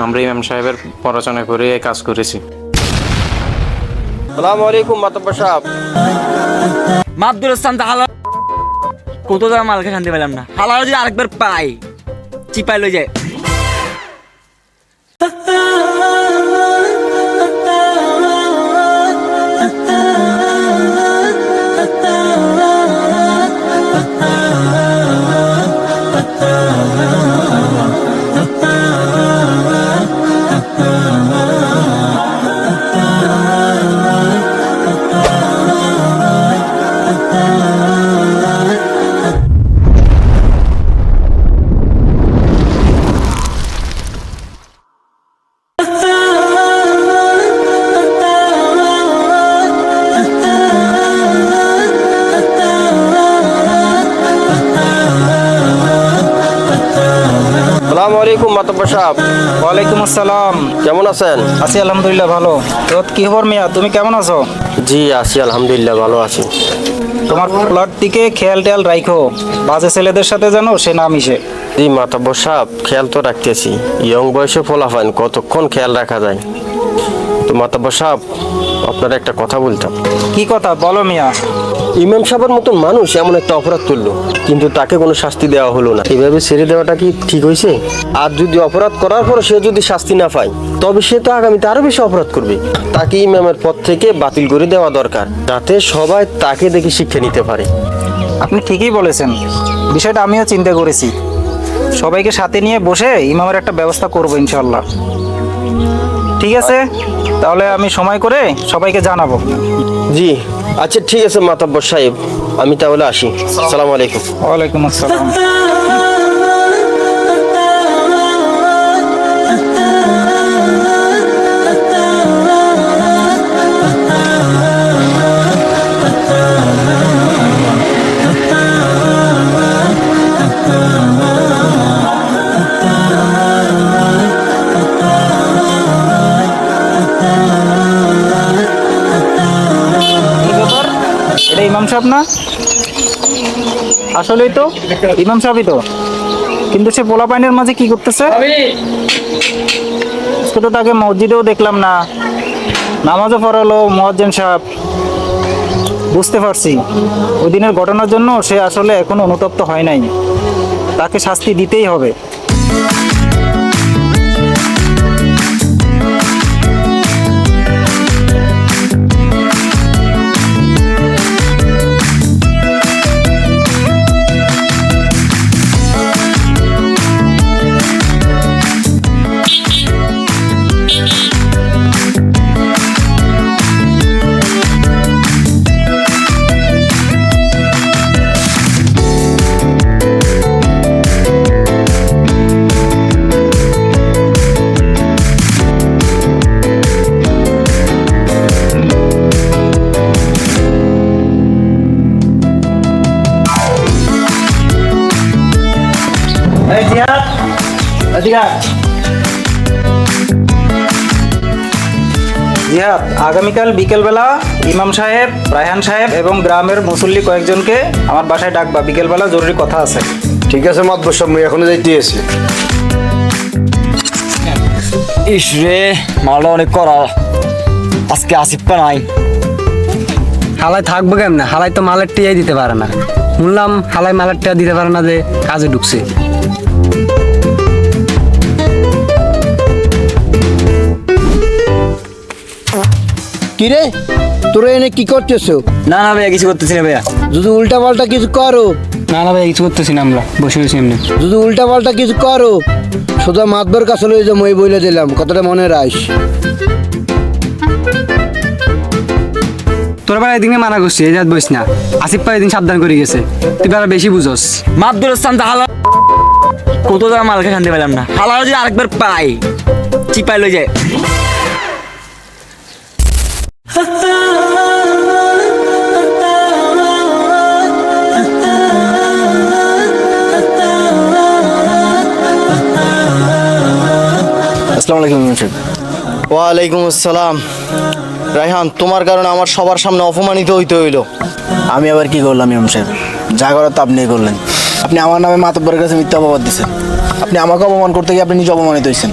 আমরা ইমাম সাহেবের পড়াশোনা করে কাজ করেছি। আসসালামু আলাইকুম মাতব্বর সাহেব। মাবদুল ইসলাম হালা কত টাকা মালকে শান্তি পেলাম না, হালা যদি আরেকবার পাই চিপাই লই যায়। আসসালামু আলাইকুম মাতব্বর সাহেব। ওয়ালাইকুম আসসালাম। কেমন আছেন? আছি আলহামদুলিল্লাহ ভালো। তো কি খবর মিয়া, তুমি কেমন আছো? জি আছি আলহামদুলিল্লাহ ভালো আছি। তোমার প্লট দিকে খেয়াল টেয়াল রাখো, বাজে ছেলেদের সাথে জানো সে না মিশে। জি মাতব্বর সাহেব, খেয়াল তো রাখতেছি। ইয়ং বয়সে ফলাফান কতক্ষণ খেয়াল রাখা যায়। তো মাতব্বর সাহেব, আপনার একটা কথা বলতাম। কি কথা বলো মিয়া? ইমাম সাহেবের মতন মানুষ এমন একটা অপরাধ করলো, কিন্তু তাকে কোনো শাস্তি দেওয়া হলো না। এভাবে ছেড়ে দেওয়াটা কি ঠিক হয়েছে? আর যদি অপরাধ করার পর সে যদি শাস্তি না পায়, তবে সে তো আগামীতে আরো বেশি অপরাধ করবে। তাকে ইমামের পদ থেকে বাতিল করে দেওয়া দরকার, যাতে সবাই তাকে দেখে শিক্ষা নিতে পারে। আপনি ঠিকই বলেছেন, বিষয়টা আমিও চিন্তা করেছি। সবাইকে সাথে নিয়ে বসে ইমামের একটা ব্যবস্থা করবো ইনশাল্লাহ। ঠিক আছে, তাহলে আমি সময় করে সবাইকে জানাবো। জি আচ্ছা ঠিক আছে মাতব্বর সাহেব, আমি তাহলে আসি। আসসালামু আলাইকুম। ওয়ালাইকুম আসসালাম। এটা ইমাম সাহেব না? আসলেই তো ইমাম সাহেবই তো, কিন্তু সে পোলাপাইনের মাঝে কি করতেছে? তো তাকে মসজিদেও দেখলাম না, নামাজও পড়ালো মুয়াজ্জিন সাহেব। বুঝতে পারছি ওই দিনের ঘটনার জন্য সে আসলে এখনো অনুতপ্ত হয় নাই, তাকে শাস্তি দিতেই হবে। জিহাদ, আগামীকাল বিকেলবেলা ইমাম সাহেব, রায়হান সাহেব এবং গ্রামের মুসল্লি কয়েকজনকে আমার বাসায় ডাকবা, বিকেলবেলা জরুরি কথা আছে। ঠিক আছে মাতব্বর সাহেব, আমি এখনো যাইতে আছি। ইস রে, মালটা অনেক করা, আজকে আসিফ নাই। হালাই থাকবো কেমনে? হালাই তো মালের টিয়াই দিতে পারে না। শুনলাম হালাই মালের টিয়া দিতে পারে না, যে কাজে ঢুকছে। কিরে তোরা এনে কি করতেছো? না না ভাইয়া, কিছু করতেছি না ভাইয়া। যদি উল্টা পাল্টা কিছু করো, না না ভাই, কিছু করতেছি না, আমরা বসে বসে এমনি। যদি উল্টা পাল্টা কিছু করো, সোজা মাতবার কাছে লই যাবো, এই বলে দিলাম, কথাটা মনে রাখ। তোর বেলা এদিকে মানা করছি, এই রাত বইস না। আসিফ ভাই এদিন সাবধান করে গেছে, তুই বেলা বেশি বুঝস। মাবদুল ইসলাম হালা কত টাকা মালকে শান্তি পেলাম না, হালা যদি আরেকবার পাই চিপাই লই যায়। আসসালামু আলাইকুম ইমাম সাহেব। ওয়ালাইকুম আসসালাম। রায়হান, তোমার কারণে আমার সবার সামনে অপমানিত হইতে হইলো। আমি আবার কি করলাম ইমাম সাহেব? যা করার তো আপনি করলেন। আপনি আমার নামে মাতব্বরের কাছে মিথ্যা অপবাদ দিচ্ছেন। আপনি আমাকে অপমান করতে গিয়ে আপনি নিজে অপমানিত হয়েছেন।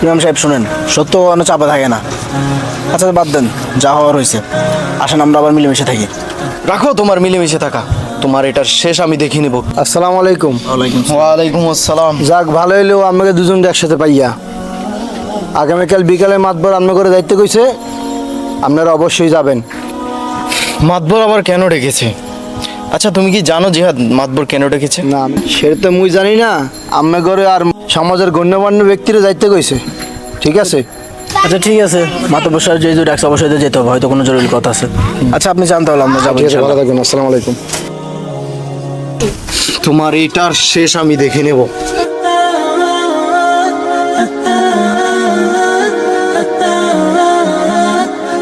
ইমাম সাহেব শুনেন, সত্য কোনো চাপা থাকে না। আচ্ছা বাদ দেন, যা হওয়ার হয়েছে, আসেন আমরা আবার মিলেমিশে থাকি। রাখো তোমার মিলেমিশে থাকা, তোমার এটার শেষ আমি দেখে নেব। আসসালামু আলাইকুম। ওয়ালাইকুম আসসালাম। যাক, ভালো হইলো আমাকে দুজন একসাথে পাইয়া। আগামীকাল বিকালে মাতবর আপনার করে দায়িত্ব কইছে, আপনারা অবশ্যই যাবেন। মাতবর আবার কেন ডেকেছে? আচ্ছা তুমি কি জানো জিহাদ মাতবর কেন ডেকেছে? না, সেটা তো মুই জানি না। আপনার ঘরে আর সমাজের গণ্যমান্য ব্যক্তিরা দায়িত্ব কইছে। ঠিক আছে? আচ্ছা ঠিক আছে, মাতব্বর সাহেব যেহেতু ডাকছে অবশ্যই তো যেতে হবে, হয়তো কোনো জরুরি কথা আছে। আচ্ছা আপনি জানতে হলে আমরা যাবো। ঠিক আছে, ভালো থাকবেন। আসসালামু আলাইকুম। তোমার এটার শেষ আমি দেখে নেব।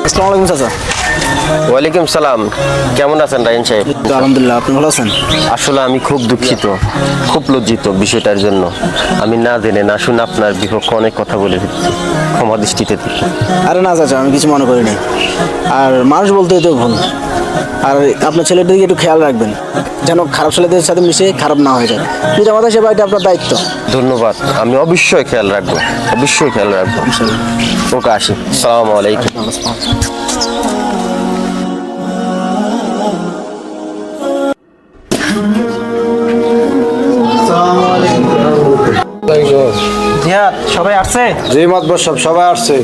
আসসালামু আলাইকুম চাচা। ওয়ালাইকুম সালাম। কেমন আছেন রাহিন সাহেব? আলহামদুলিল্লাহ, আপনি ভালো আছেন? আসলে আমি খুব দুঃখিত, খুব লজ্জিত বিষয়টার জন্য। আমি না জেনে না শুনে আপনার বিপক্ষে অনেক কথা বলে দিচ্ছি, ক্ষমা দৃষ্টিতে দেখি। আরে না চাচা, আমি কিছু মনে করিনি। আর মানুষ বলতেই তো ভুল। আর আপনার ছেলেটার দিকে একটু খেয়াল রাখবেন, যেন খারাপ ছেলেদের সাথে মিশে খারাপ না হয়ে যায়। পিতা মাতা সেবা, এটা আপনার দায়িত্ব। ধন্যবাদ, আমি অবশ্যই খেয়াল রাখবো, অবশ্যই খেয়াল রাখবো। ওকে, আসি। সালাম আলাইকুম। জিহাদ, সবাই আসছে? জি মাতবর সাহেব, সবাই আসছে।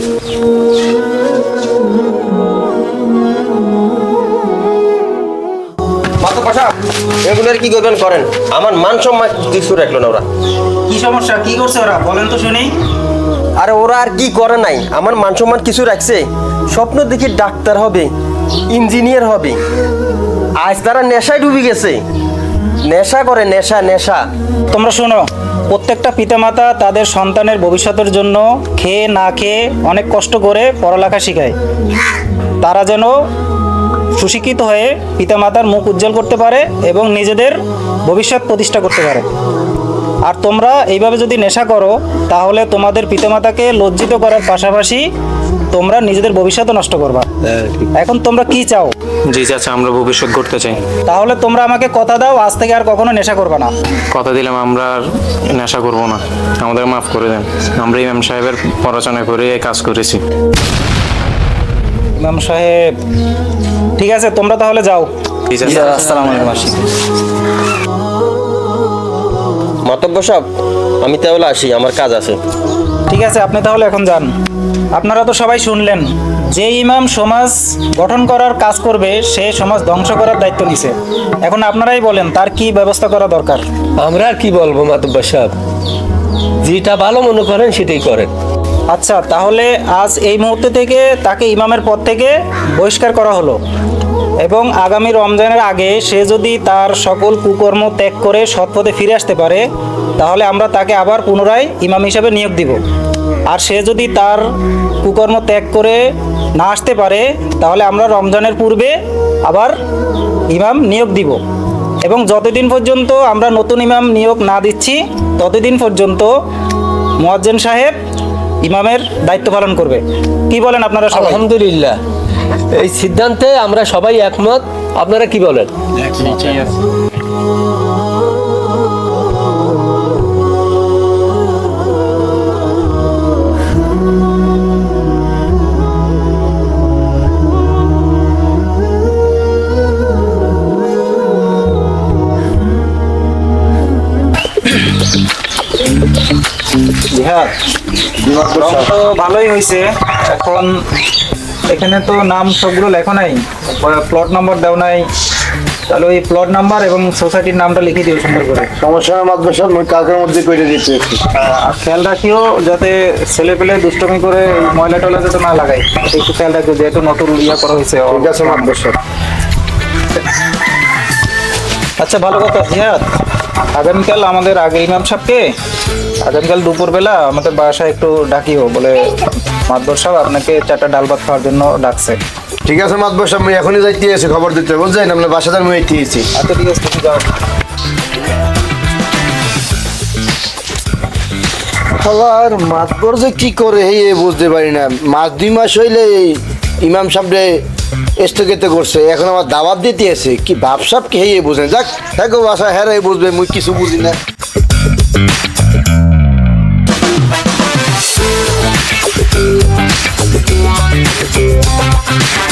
এগুলোর কি করবেন করেন, আমার মান সম্মান কিছু রাখলো না ওরা। কি সমস্যা, কি করছে ওরা বলেন তো শুনি। আরে ওরা আর কি করে নাই, আমার মান সম্মান কিছু রাখছে। স্বপ্ন দেখি ডাক্তার হবে, ইঞ্জিনিয়ার হবে, আজ তারা নেশায় ডুবে গেছে। নেশা করে, নেশা নেশা। তোমরা শোনো, প্রত্যেকটা পিতামাতা তাদের সন্তানের ভবিষ্যতের জন্য খেয়ে না খেয়ে অনেক কষ্ট করে পড়ালেখা শেখায়। তারা যেন সুশিক্ষিত হয়ে পিতামাতার মুখ উজ্জ্বল করতে পারে এবং নিজেদের ভবিষ্যৎ প্রতিষ্ঠা করতে পারে। আর তোমরা এইভাবে যদি নেশা করো, তাহলে তোমাদের পিতামাতাকে লজ্জিত করার পাশাপাশি তোমরা নিজেদের ভবিষ্যৎও নষ্ট করবা। এখন তোমরা কি চাও? জি চাচা, আমরা ভবিষ্যৎ গড়তে চাই। তাহলে তোমরা আমাকে কথা দাও, আজ থেকে আর কখনো নেশা করবা না। কথা দিলাম আমরা আর নেশা করব না, আমাদের মাফ করে দেন। আমরা ইমাম সাহেবের পড়াশোনা করে এই কাজ করেছি। ইমাম সাহেব, ঠিক আছে, তোমরা তাহলে যাও। জি চাচা। আসসালামু আলাইকুম। আসি। মাতব্বর সাহেব, আমি তাহলে আসি, আমার কাজ আছে। ঠিক আছে, আপনি তাহলে এখন যান। আপনারা তো সবাই শুনলেন, যে ইমাম সমাজ গঠন করার কাজ করবে সে সমাজ ধ্বংস করার দায়িত্ব নিছে। এখন আপনারাই বলেন তার কি ব্যবস্থা করা দরকার। আমরা আর কি বলবো মাতব্বর সাহেব, যেটা ভালো মনে করেন সেটাই করেন। আচ্ছা, তাহলে আজ এই মুহূর্তে থেকে তাকে ইমামের পদ থেকে বহিষ্কার করা হলো এবং আগামী রমজানের আগে সে যদি তার সকল কুকর্ম ত্যাগ করে সৎ পথে ফিরে আসতে পারে, তাহলে আমরা তাকে আবার পুনরায় ইমাম হিসাবে নিয়োগ দিব। আর সে যদি তার কুকর্ম ত্যাগ করে না আসতে পারে, তাহলে আমরা রমজানের পূর্বে আবার ইমাম নিয়োগ দিব। এবং যতদিন পর্যন্ত আমরা নতুন ইমাম নিয়োগ না দিচ্ছি, ততদিন পর্যন্ত মুয়াজ্জিন সাহেব ইমামের দায়িত্ব পালন করবে। কি বলেন আপনারা সবাই? আলহামদুলিল্লাহ, এই সিদ্ধান্তে আমরা সবাই একমত। আপনারা কি বলেন? তো ভালোই হয়েছে। এখন এখানে তো নাম সবগুলো লেখা নাই, প্লট নাম্বার দেওয়া নাই। তাহলে ওই প্লট নাম্বার এবং সোসাইটির নামটা লিখে দিও সুন্দর করে। সমস্যা নেই মাতবর সাহেব, মুই কালকের মধ্যে করে দিচ্ছি। আর খেয়াল রাখিও যাতে ছেলে পেলে দুষ্টমি করে ময়লা টয়লা যাতে না লাগাই, একটু খেয়াল রাখিও, যেহেতু নতুন ইয়া করা হয়েছে। ঠিক আছে মাতবর সাহেব। আচ্ছা, ভালো কথা জিহাদ, আগামীকাল আমাদের আগে ইমাম সাহেবকে আগামীকাল দুপুরবেলা আমাদের বাসায় একটু ডাকিও, বলে মাতবর সাহেব আপনাকে 4টা ডাল ভাত খাওয়ার জন্য ডাকছে। ঠিক আছে মাতবর সাহেব, মুই এখনই যাইতে এসে খবর দিতে বুঝছেন, আপনার বাসাতে আমি এসেছি। আচ্ছা ঠিক আছে, তুমি যাও। আবার মাতবর যে কি করে এই বুঝতে পারি না। মাস 2 মাস হইলে এই ইমাম সাহেবরে স্থগিত করছে, এখন আমার দাওয়াত দিতে আছে। কি ভাবসাব কি এই বুঝেন। যাক থাকো বাসা, হ্যাঁ বুঝবে, মুই কিছু বুঝি না। Bye.